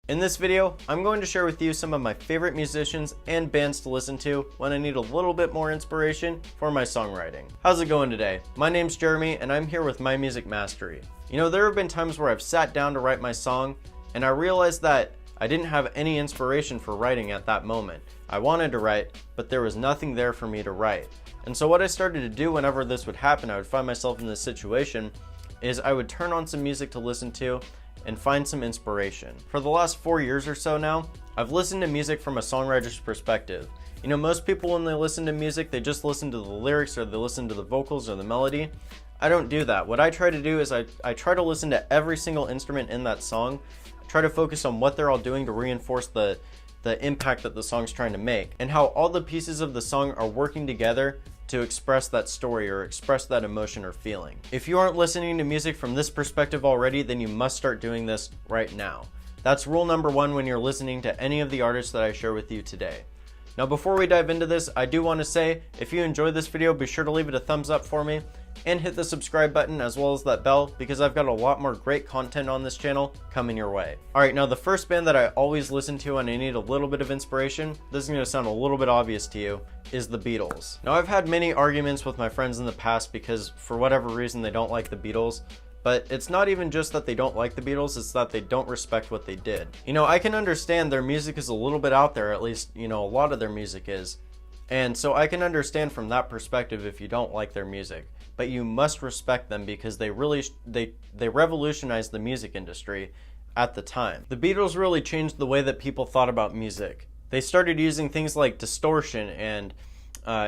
In this video, I'm going to share with you some of my favorite musicians and bands to listen to when I need a little bit more inspiration for my songwriting. How's it going today? My name's Jeremy and I'm here with My Music Mastery. You know, there have been times where I've sat down to write my song and I realized that I didn't have any inspiration for writing at that moment. I wanted to write, but there was nothing there for me to write. And so what I started to do whenever this would happen, I would find myself in this situation, is I would turn on some music to listen to and find some inspiration. For the last 4 years or so now, I've listened to music from a songwriter's perspective. You know, most people when they listen to music, they just listen to the lyrics or they listen to the vocals or the melody. I don't do that. What I try to do is I try to listen to every single instrument in that song, try to focus on what they're all doing to reinforce the impact that the song's trying to make, and how all the pieces of the song are working together to express that story or express that emotion or feeling. If you aren't listening to music from this perspective already, then you must start doing this right now. That's rule number one when you're listening to any of the artists that I share with you today. Now before we dive into this, I do want to say, if you enjoyed this video, be sure to leave it a thumbs up for me and hit the subscribe button as well as that bell, because I've got a lot more great content on this channel coming your way. Alright, now the first band that I always listen to when I need a little bit of inspiration, this is going to sound a little bit obvious to you, is the Beatles. Now I've had many arguments with my friends in the past because for whatever reason they don't like the Beatles, but it's not even just that they don't like the Beatles, it's that they don't respect what they did. You know, I can understand their music is a little bit out there, at least, you know, a lot of their music is. And so I can understand from that perspective if you don't like their music. But you must respect them because they really they revolutionized the music industry at the time. The Beatles really changed the way that people thought about music. They started using things like distortion and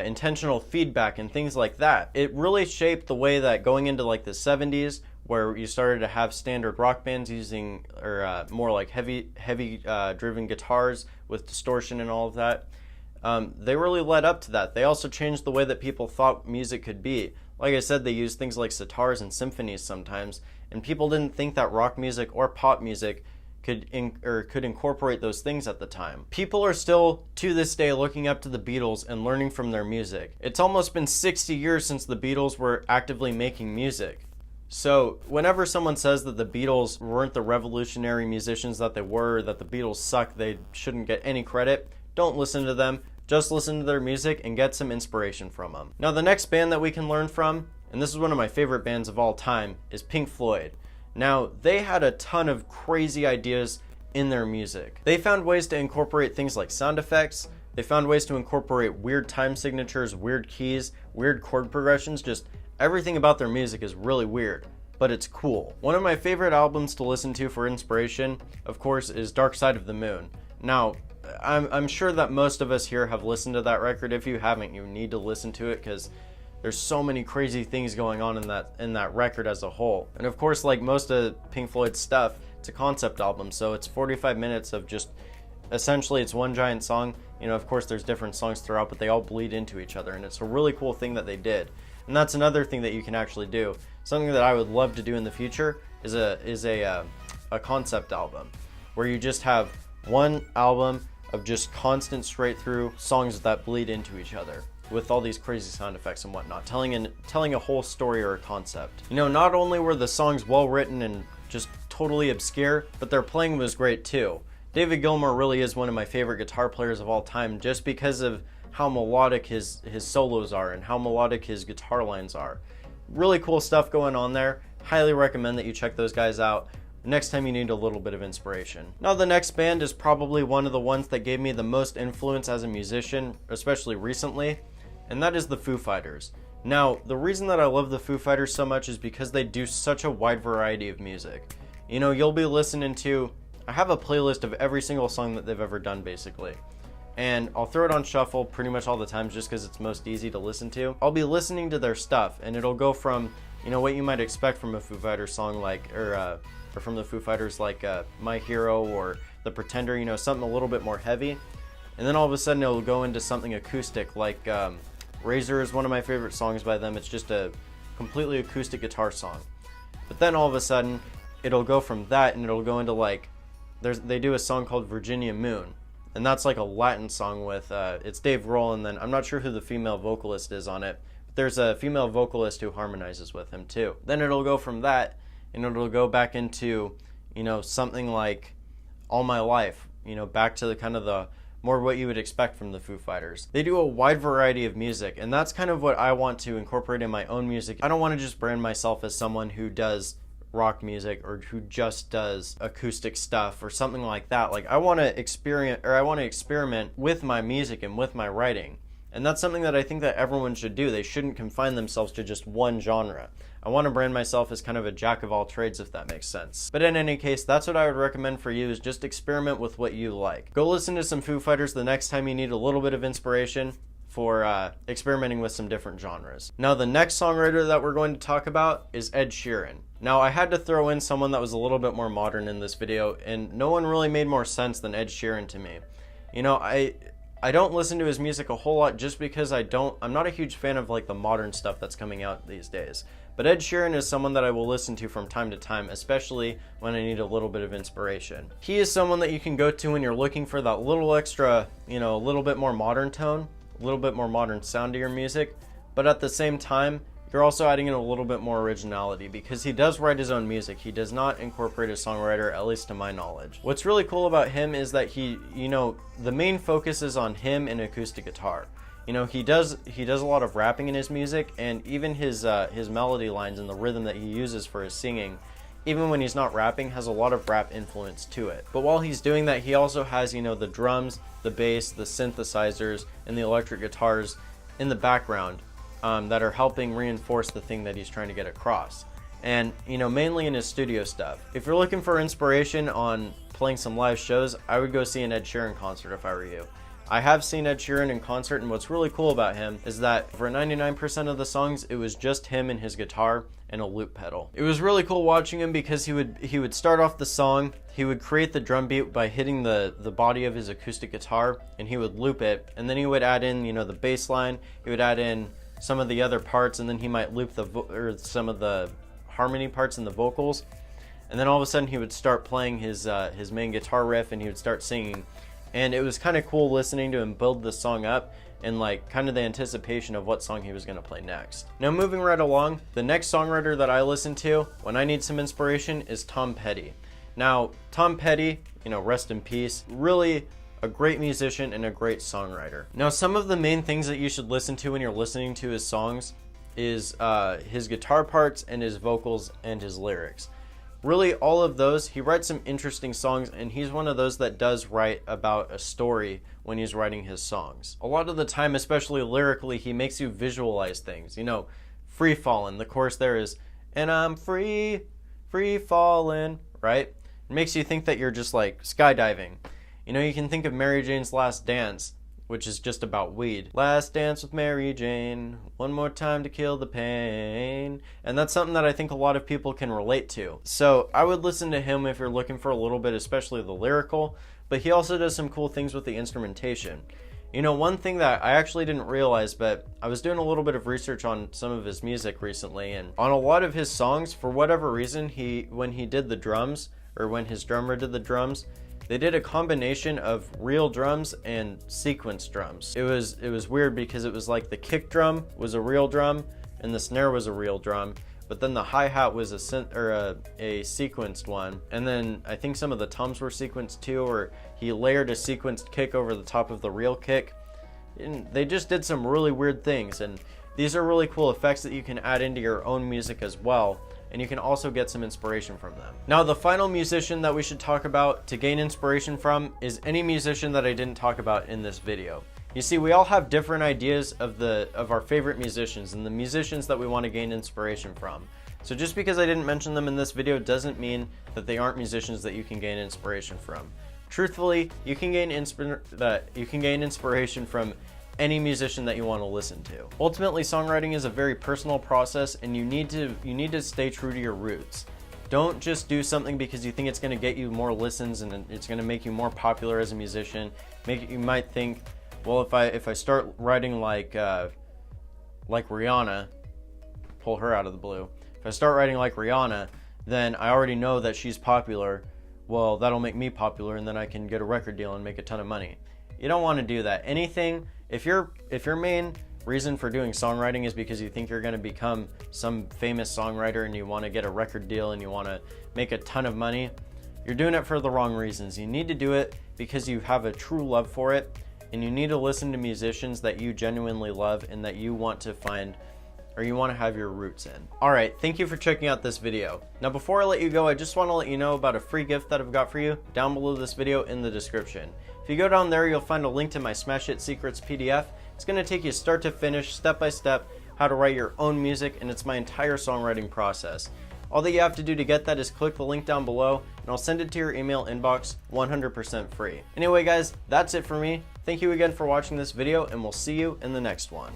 intentional feedback and things like that. It really shaped the way that going into like the 70s, where you started to have standard rock bands using more like heavy driven guitars with distortion and all of that. They really led up to that. They also changed the way that people thought music could be. Like I said, they used things like sitars and symphonies sometimes, and people didn't think that rock music or pop music could incorporate those things at the time. People are still, to this day, looking up to the Beatles and learning from their music. It's almost been 60 years since the Beatles were actively making music. So whenever someone says that the Beatles weren't the revolutionary musicians that they were, that the Beatles suck, they shouldn't get any credit, don't listen to them. Just listen to their music and get some inspiration from them. Now the next band that we can learn from, and this is one of my favorite bands of all time, is Pink Floyd. Now they had a ton of crazy ideas in their music. They found ways to incorporate things like sound effects. They found ways to incorporate weird time signatures, weird keys, weird chord progressions. Just everything about their music is really weird, but it's cool. One of my favorite albums to listen to for inspiration, of course, is Dark Side of the Moon. Now, I'm sure that most of us here have listened to that record. If you haven't, you need to listen to it because there's so many crazy things going on in that record as a whole. And of course, like most of Pink Floyd's stuff, it's a concept album, so it's 45 minutes of just, essentially it's one giant song. You know, of course there's different songs throughout, but they all bleed into each other, and it's a really cool thing that they did. And that's another thing that you can actually do. Something that I would love to do in the future is a concept album, where you just have one album of just constant straight through songs that bleed into each other with all these crazy sound effects and whatnot, telling a whole story or a concept. You know, not only were the songs well written and just totally obscure, but their playing was great too. David Gilmour really is one of my favorite guitar players of all time, just because of how melodic his solos are and how melodic his guitar lines are. Really cool stuff going on there. Highly recommend that you check those guys out next time you need a little bit of inspiration. Now the next band is probably one of the ones that gave me the most influence as a musician, especially recently, and that is the Foo Fighters. Now the reason that I love the Foo Fighters so much is because they do such a wide variety of music. You know, you'll be listening to, I have a playlist of every single song that they've ever done basically, and I'll throw it on shuffle pretty much all the time just because it's most easy to listen to. I'll be listening to their stuff and it'll go from, you know, what you might expect from a Foo Fighters song, like, or from the Foo Fighters, like My Hero or The Pretender, you know, something a little bit more heavy. And then all of a sudden it'll go into something acoustic, like Razor is one of my favorite songs by them. It's just a completely acoustic guitar song. But then all of a sudden it'll go from that and it'll go into like, they do a song called Virginia Moon. And that's like a Latin song with, it's Dave Grohl, and then I'm not sure who the female vocalist is on it. But there's a female vocalist who harmonizes with him too. Then it'll go from that and it'll go back into, you know, something like All My Life, back to the kind of the more what you would expect from the Foo Fighters. They do a wide variety of music, and that's kind of what I want to incorporate in my own music. I don't want to just brand myself as someone who does rock music or who just does acoustic stuff or something like that. Like I want to experiment with my music and with my writing. And that's something that I think that everyone should do. They shouldn't confine themselves to just one genre. I want to brand myself as kind of a jack of all trades, if that makes sense. But in any case, that's what I would recommend for you, is just experiment with what you like. Go listen to some Foo Fighters the next time you need a little bit of inspiration for experimenting with some different genres. Now, the next songwriter that we're going to talk about is Ed Sheeran. Now, I had to throw in someone that was a little bit more modern in this video, and no one really made more sense than Ed Sheeran to me. I don't listen to his music a whole lot just because I'm not a huge fan of like the modern stuff that's coming out these days. But Ed Sheeran is someone that I will listen to from time to time, especially when I need a little bit of inspiration. He is someone that you can go to when you're looking for that little extra, a little bit more modern tone, a little bit more modern sound to your music, but at the same time, you're also adding in a little bit more originality because he does write his own music. He does not incorporate a songwriter, at least to my knowledge. What's really cool about him is that he, the main focus is on him and acoustic guitar. He does a lot of rapping in his music, and even his melody lines and the rhythm that he uses for his singing, even when he's not rapping, has a lot of rap influence to it. But while he's doing that, he also has, the drums, the bass, the synthesizers, and the electric guitars in the background that are helping reinforce the thing that he's trying to get across. And, mainly in his studio stuff. If you're looking for inspiration on playing some live shows, I would go see an Ed Sheeran concert if I were you. I have seen Ed Sheeran in concert, and what's really cool about him is that for 99% of the songs, it was just him and his guitar and a loop pedal. It was really cool watching him because he would start off the song, he would create the drum beat by hitting the body of his acoustic guitar, and he would loop it, and then he would add in, the bass line, he would add in some of the other parts, and then he might loop some of the harmony parts in the vocals, and then all of a sudden he would start playing his main guitar riff, and he would start singing. And it was kind of cool listening to him build the song up and like kind of the anticipation of what song he was going to play next. Now, moving right along, the next songwriter that I listen to when I need some inspiration is Tom Petty. Now, Tom Petty, rest in peace, really a great musician and a great songwriter. Now, some of the main things that you should listen to when you're listening to his songs is his guitar parts and his vocals and his lyrics. Really, all of those, he writes some interesting songs, and he's one of those that does write about a story when he's writing his songs. A lot of the time, especially lyrically, he makes you visualize things. Free Fallin', the chorus there is, and I'm free fallin', right? It makes you think that you're just like skydiving. You can think of Mary Jane's Last Dance, which is just about weed. Last dance with Mary Jane, one more time to kill the pain. And that's something that I think a lot of people can relate to. So I would listen to him if you're looking for a little bit, especially the lyrical, but he also does some cool things with the instrumentation. One thing that I actually didn't realize, but I was doing a little bit of research on some of his music recently, and on a lot of his songs, for whatever reason, when he did the drums, or when his drummer did the drums, they did a combination of real drums and sequence drums. It was weird because it was like the kick drum was a real drum and the snare was a real drum, but then the hi-hat was a sequenced one, and then I think some of the toms were sequenced too, or he layered a sequenced kick over the top of the real kick. And they just did some really weird things, and these are really cool effects that you can add into your own music as well, and you can also get some inspiration from them. Now, the final musician that we should talk about to gain inspiration from is any musician that I didn't talk about in this video. You see, we all have different ideas of our favorite musicians and the musicians that we want to gain inspiration from. So just because I didn't mention them in this video doesn't mean that they aren't musicians that you can gain inspiration from. Truthfully, you can gain inspiration from any musician that you want to listen to. Ultimately, songwriting is a very personal process, and you need to stay true to your roots. Don't just do something because you think it's going to get you more listens and it's going to make you more popular as a musician. You might think, well, if I start writing like Rihanna, pull her out of the blue. If I start writing like Rihanna, then I already know that she's popular. Well, that'll make me popular, and then I can get a record deal and make a ton of money. You don't want to do that. If your main reason for doing songwriting is because you think you're going to become some famous songwriter and you want to get a record deal and you want to make a ton of money, you're doing it for the wrong reasons. You need to do it because you have a true love for it, and you need to listen to musicians that you genuinely love and that you want to find or you want to have your roots in. Alright, thank you for checking out this video. Now before I let you go, I just want to let you know about a free gift that I've got for you down below this video in the description. If you go down there, you'll find a link to my Smash Hit Secrets PDF. It's going to take you start to finish, step by step, how to write your own music, and it's my entire songwriting process. All that you have to do to get that is click the link down below, and I'll send it to your email inbox 100% free. Anyway guys, that's it for me. Thank you again for watching this video, and we'll see you in the next one.